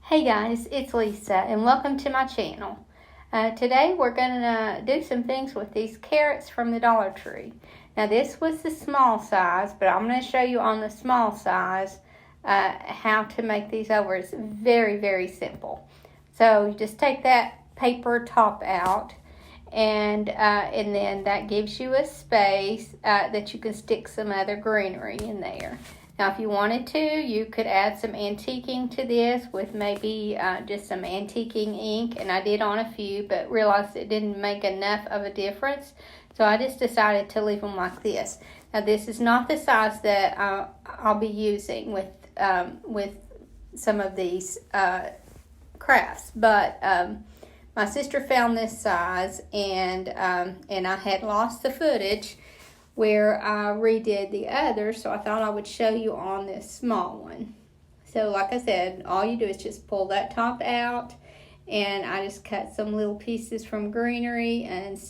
Hey guys, it's Lisa and welcome to my channel. Today we're going to do some things with these carrots from the Dollar Tree. Now this was the small size, but I'm going to show you on the small size how to make these over. It's very, very simple. So you just take that paper top out and then that gives you a space that you can stick some other greenery in there. Now, if you wanted to, you could add some antiquing to this with maybe just some antiquing ink. And I did on a few, but realized it didn't make enough of a difference. So I just decided to leave them like this. Now, this is not the size that I'll be using with some of these crafts. But my sister found this size, and I had lost the footage where I redid the other, so I thought I would show you on this small one. So like I said, all you do is just pull that top out, and I just cut some little pieces from greenery and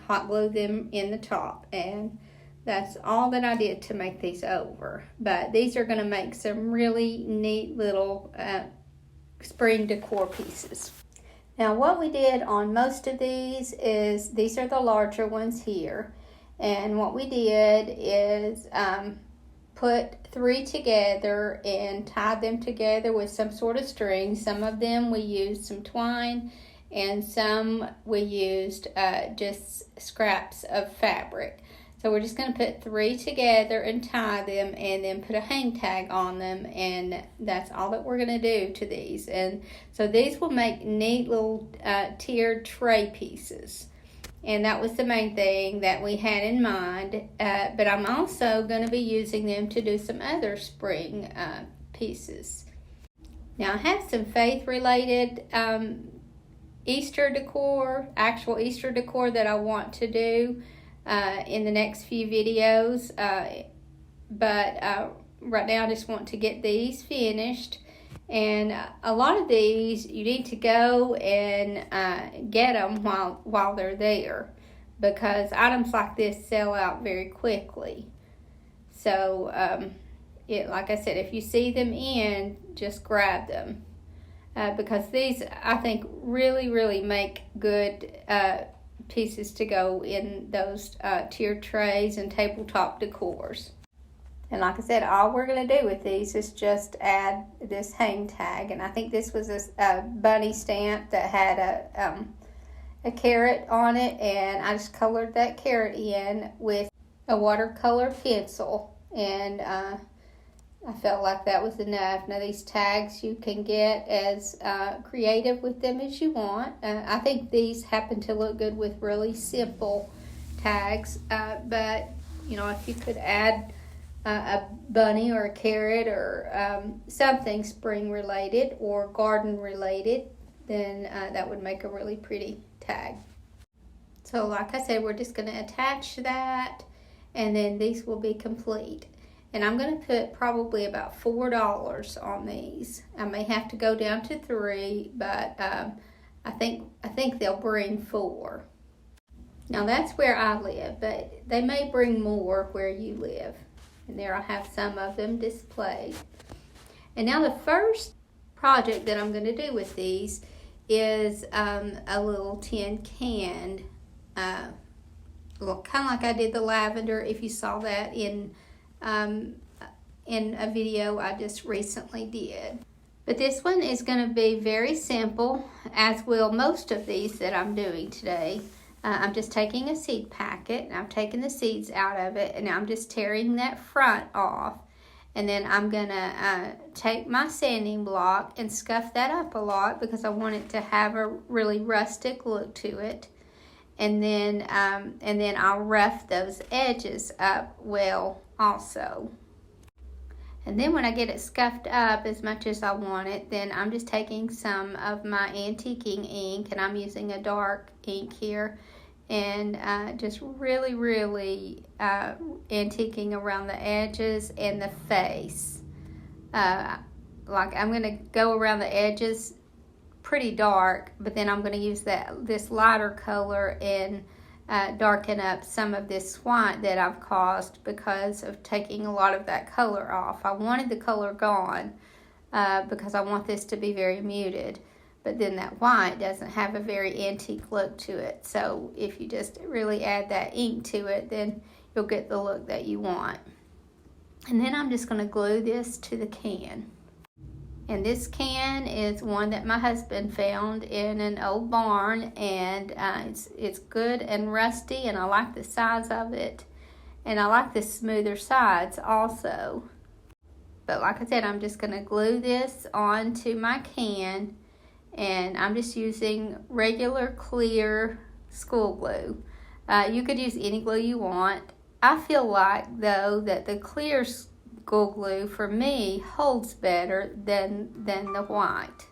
hot glue them in the top, and that's all that I did to make these over. But these are going to make some really neat little spring decor pieces. Now what we did on most of these are the larger ones here. And what we did is put 3 together and tie them together with some sort of string. Some of them we used some twine, and some we used just scraps of fabric. So we're just going to put 3 together and tie them, and then put a hang tag on them, and that's all that we're going to do to these. And so these will make neat little tiered tray pieces. And that was the main thing that we had in mind. But I'm also going to be using them to do some other spring pieces. Now I have some faith-related Easter decor, actual Easter decor that I want to do in the next few videos. But right now I just want to get these finished. And a lot of these, you need to go and get them while they're there, because items like this sell out very quickly. So, like I said, if you see them in, just grab them. Because these, I think, really make good pieces to go in those tiered trays and tabletop decors. And like I said, all we're going to do with these is just add this hang tag. And I think this was a bunny stamp that had a carrot on it. And I just colored that carrot in with a watercolor pencil. And I felt like that was enough. Now these tags, you can get as creative with them as you want. I think these happen to look good with really simple tags. But, you know, if you could add a bunny or a carrot or something spring related or garden related, then that would make a really pretty tag. So like I said, we're just going to attach that, and then these will be complete. And I'm going to put probably about $4 on these. I may have to go down to 3, but I think they'll bring 4. Now that's where I live, but they may bring more where you live. And there I have some of them displayed. And now the first project that I'm going to do with these is a little tin can. Kind of like I did the lavender, if you saw that in a video I just recently did. But this one is going to be very simple, as will most of these that I'm doing today. I'm just taking a seed packet, and I've taken the seeds out of it, and I'm just tearing that front off. And then I'm going to take my sanding block and scuff that up a lot, because I want it to have a really rustic look to it. And then I'll rough those edges up well also. And then when I get it scuffed up as much as I want it, then I'm just taking some of my antiquing ink, and I'm using a dark ink here, and just really antiquing around the edges and the face. Like I'm going to go around the edges pretty dark, but then I'm going to use this lighter color and darken up some of this white that I've caused because of taking a lot of that color off. I wanted the color gone, because I want this to be very muted. But then that white doesn't have a very antique look to it. So if you just really add that ink to it, then you'll get the look that you want. And then I'm just going to glue this to the can. And this can is one that my husband found in an old barn, and it's good and rusty, and I like the size of it. And I like the smoother sides also. But like I said, I'm just going to glue this onto my can. And I'm just using regular clear school glue. You could use any glue you want. I feel like, though, that the clear school glue for me holds better than the white.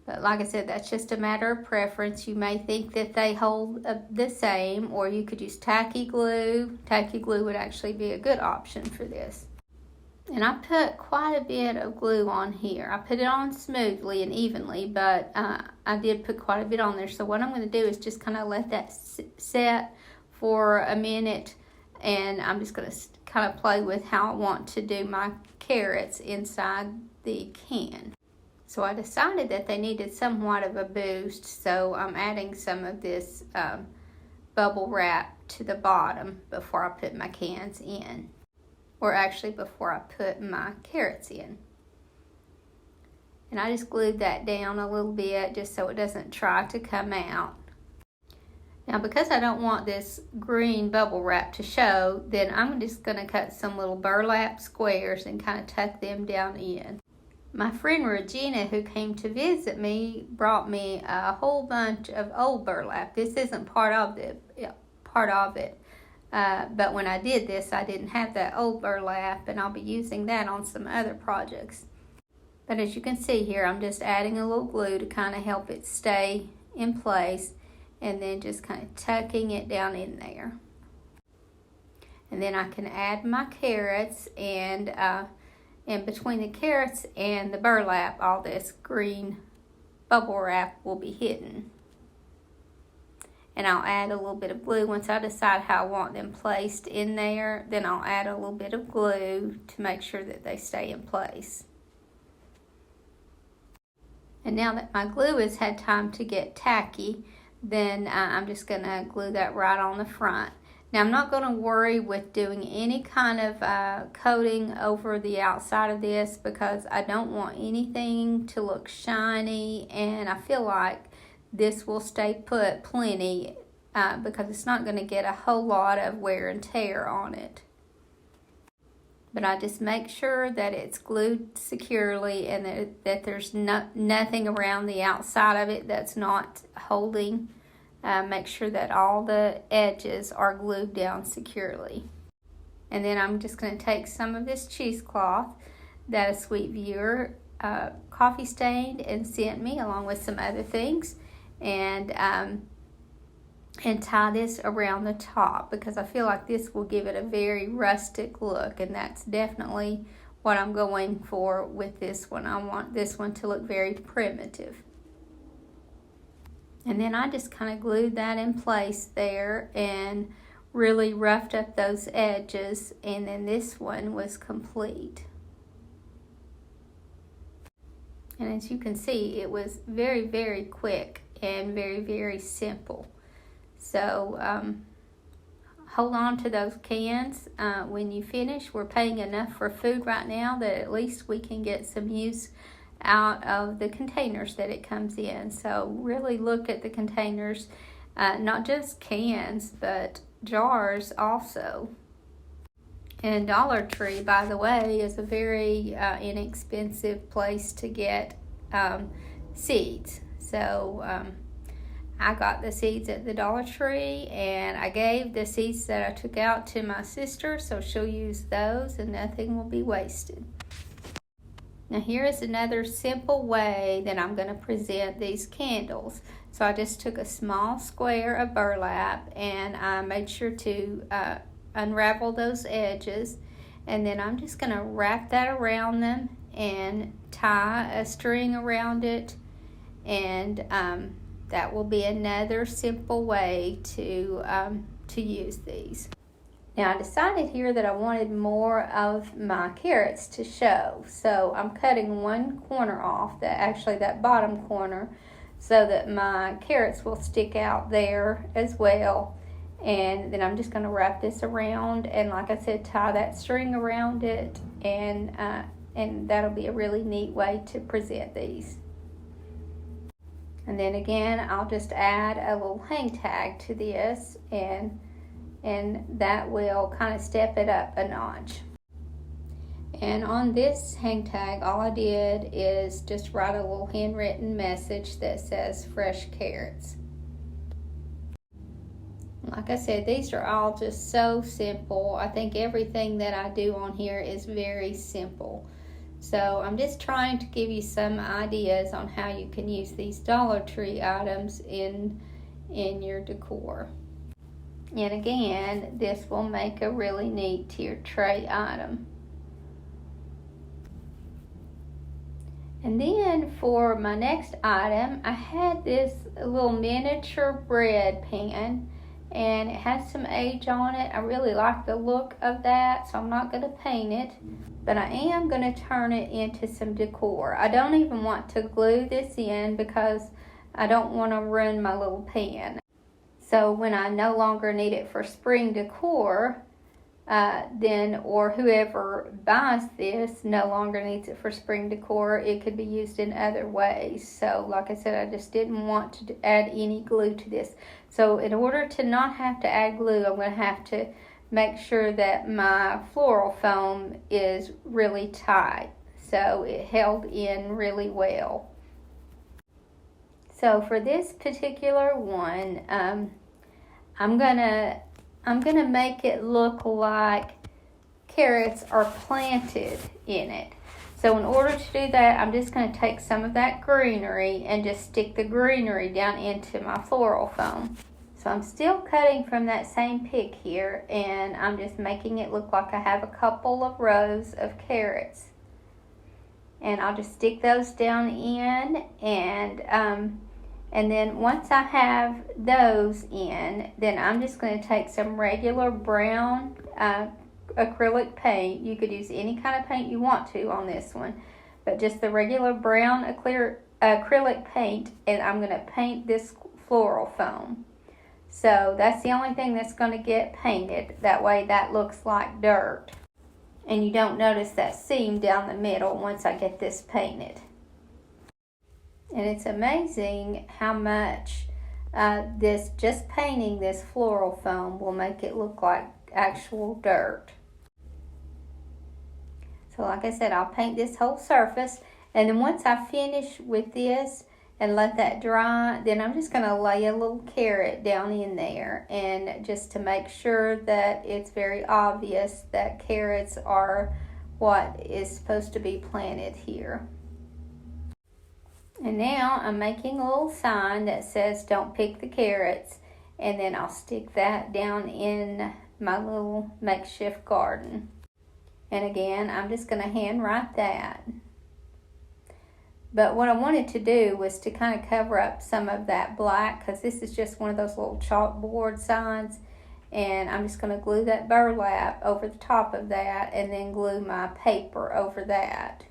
But like I said, that's just a matter of preference. You may think that they hold the same, or you could use tacky glue. Tacky glue would actually be a good option for this. And I put quite a bit of glue on here. I put it on smoothly and evenly, but I did put quite a bit on there. So what I'm going to do is just kind of let that set for a minute, and I'm just going to kind of play with how I want to do my carrots inside the can. So I decided that they needed somewhat of a boost, so I'm adding some of this bubble wrap to the bottom before I put my cans in. Or actually before I put my carrots in. And I just glued that down a little bit just so it doesn't try to come out. Now because I don't want this green bubble wrap to show, then I'm just going to cut some little burlap squares and kind of tuck them down in. My friend Regina, who came to visit me, brought me a whole bunch of old burlap. This isn't part of it. But when I did this, I didn't have that old burlap, and I'll be using that on some other projects. But as you can see here, I'm just adding a little glue to kind of help it stay in place, and then just kind of tucking it down in there. And then I can add my carrots, and in between the carrots and the burlap, all this green bubble wrap will be hidden. And I'll add a little bit of glue. Once I decide how I want them placed in there, then I'll add a little bit of glue to make sure that they stay in place. And now that my glue has had time to get tacky, then I'm just going to glue that right on the front. Now I'm not going to worry with doing any kind of coating over the outside of this, because I don't want anything to look shiny, and I feel like this will stay put plenty because it's not going to get a whole lot of wear and tear on it. But I just make sure that it's glued securely, and that there's nothing around the outside of it that's not holding. Make sure that all the edges are glued down securely. And then I'm just going to take some of this cheesecloth that a sweet viewer coffee stained and sent me, along with some other things, and tie this around the top, because I feel like this will give it a very rustic look, and that's definitely what I'm going for with this one. I want this one to look very primitive. And then I just kind of glued that in place there and really roughed up those edges, and then this one was complete. And as you can see, it was very, very quick and very, very simple. So hold on to those cans when you finish. We're paying enough for food right now that at least we can get some use out of the containers that it comes in. So really look at the containers, not just cans, but jars also. And Dollar Tree, by the way, is a very inexpensive place to get seeds. So I got the seeds at the Dollar Tree, and I gave the seeds that I took out to my sister, so she'll use those and nothing will be wasted. Now here is another simple way that I'm going to present these candles. So I just took a small square of burlap, and I made sure to unravel those edges, and then I'm just going to wrap that around them and tie a string around it, and that will be another simple way to use these. Now I decided here that I wanted more of my carrots to show, so I'm cutting one corner off, that bottom corner, so that my carrots will stick out there as well. And then I'm just going to wrap this around, and like I said, tie that string around it, and that'll be a really neat way to present these. And then again, I'll just add a little hang tag to this, and that will kind of step it up a notch. And on this hang tag, all I did is just write a little handwritten message that says fresh carrots. Like I said, these are all just so simple. I think everything that I do on here is very simple. So I'm just trying to give you some ideas on how you can use these Dollar Tree items in your decor. And again, this will make a really neat tiered tray item. And then for my next item, I had this little miniature bread pan, and it has some age on it. I really like the look of that, so I'm not going to paint it, but I am going to turn it into some decor. I don't even want to glue this in because I don't want to ruin my little pan. So when I no longer need it for spring decor, or whoever buys this no longer needs it for spring decor, it could be used in other ways. So like I said, I just didn't want to add any glue to this. So in order to not have to add glue, I'm going to have to make sure that my floral foam is really tight, so it held in really well. So for this particular one, I'm gonna make it look like carrots are planted in it. So in order to do that, I'm just going to take some of that greenery and just stick the greenery down into my floral foam. So I'm still cutting from that same pick here, and I'm just making it look like I have a couple of rows of carrots. And I'll just stick those down in, and then once I have those in, then I'm just going to take some regular brown acrylic paint. You could use any kind of paint you want to on this one, but just the regular brown acrylic paint, and I'm going to paint this floral foam. So that's the only thing that's going to get painted. That way that looks like dirt, and you don't notice that seam down the middle once I get this painted. And it's amazing how much just painting this floral foam will make it look like actual dirt. So like I said, I'll paint this whole surface, and then once I finish with this and let that dry, then I'm just going to lay a little carrot down in there, and just to make sure that it's very obvious that carrots are what is supposed to be planted here. And now I'm making a little sign that says don't pick the carrots, and then I'll stick that down in my little makeshift garden. And again, I'm just going to hand write that. But what I wanted to do was to kind of cover up some of that black, because this is just one of those little chalkboard signs, and I'm just going to glue that burlap over the top of that, and then glue my paper over that.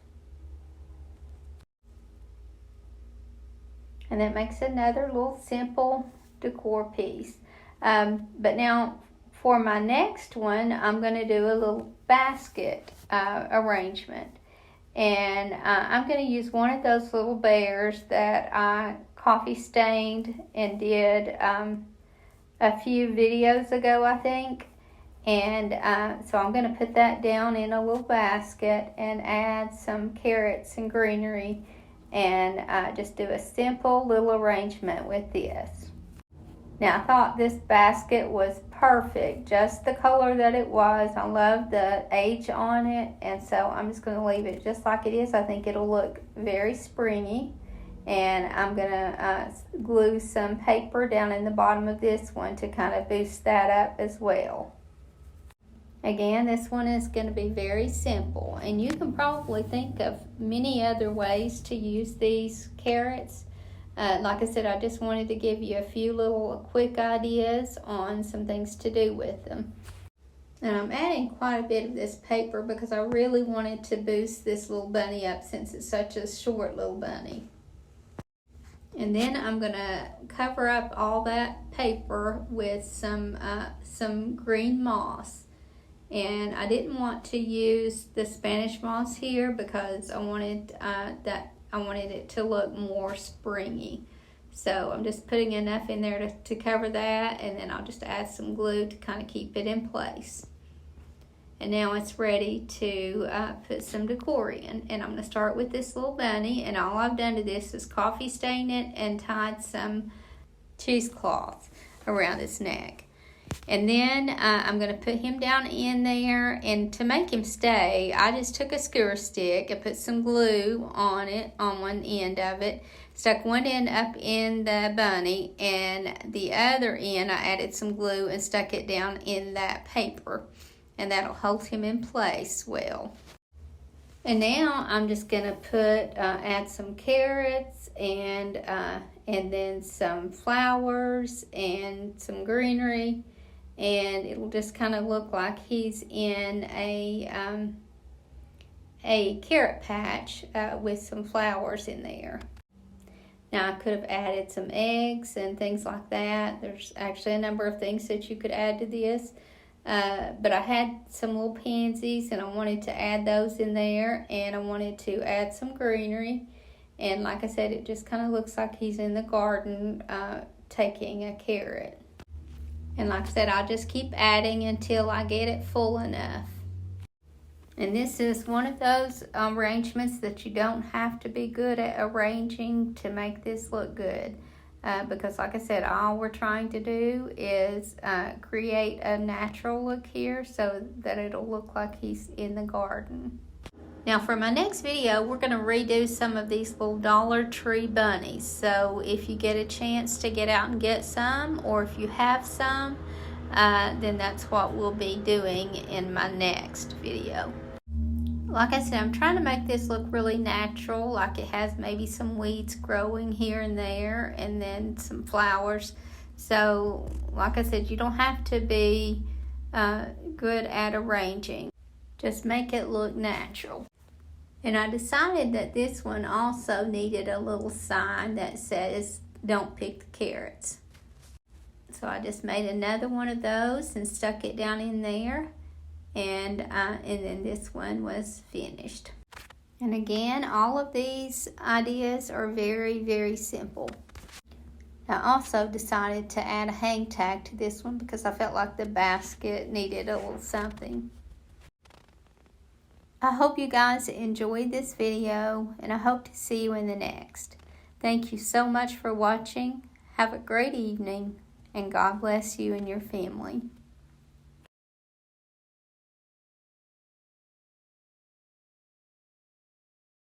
And that makes another little simple decor piece. But now for my next one, I'm going to do a little basket arrangement. And I'm going to use one of those little bears that I coffee stained and did a few videos ago, I think. And so I'm going to put that down in a little basket and add some carrots and greenery, and just do a simple little arrangement with this. Now I thought this basket was perfect, just the color that it was. I love the age on it, and so I'm just going to leave it just like it is. I think it'll look very springy, and I'm going to glue some paper down in the bottom of this one to kind of boost that up as well. Again, this one is going to be very simple, and you can probably think of many other ways to use these carrots. Like I said, I just wanted to give you a few little quick ideas on some things to do with them. And I'm adding quite a bit of this paper because I really wanted to boost this little bunny up since it's such a short little bunny. And then I'm going to cover up all that paper with some green moss. And I didn't want to use the Spanish moss here because I wanted it to look more springy. So I'm just putting enough in there to cover that, and then I'll just add some glue to kind of keep it in place. And now it's ready to put some decor in. And I'm going to start with this little bunny, and all I've done to this is coffee stain it and tied some cheesecloth around his neck. And then I'm going to put him down in there, and to make him stay, I just took a skewer stick and put some glue on it, on one end of it, stuck one end up in the bunny, and the other end I added some glue and stuck it down in that paper, and that'll hold him in place well. And now I'm just going to add some carrots and then some flowers and some greenery. And it'll just kind of look like he's in a carrot patch with some flowers in there. Now I could have added some eggs and things like that. There's actually a number of things that you could add to this. But I had some little pansies and I wanted to add those in there, and I wanted to add some greenery. And like I said, it just kind of looks like he's in the garden taking a carrot. And like I said, I'll just keep adding until I get it full enough. And this is one of those arrangements that you don't have to be good at arranging to make this look good. Because like I said, all we're trying to do is create a natural look here so that it'll look like he's in the garden. Now for my next video, we're going to redo some of these little Dollar Tree bunnies. So if you get a chance to get out and get some, or if you have some, then that's what we'll be doing in my next video. Like I said, I'm trying to make this look really natural, like it has maybe some weeds growing here and there, and then some flowers. So like I said, you don't have to be good at arranging. Just make it look natural. And I decided that this one also needed a little sign that says, "Don't pick the carrots." So I just made another one of those and stuck it down in there. And then this one was finished. And again, all of these ideas are very, very simple. I also decided to add a hang tag to this one because I felt like the basket needed a little something. I hope you guys enjoyed this video, and I hope to see you in the next. Thank you so much for watching. Have a great evening, and God bless you and your family.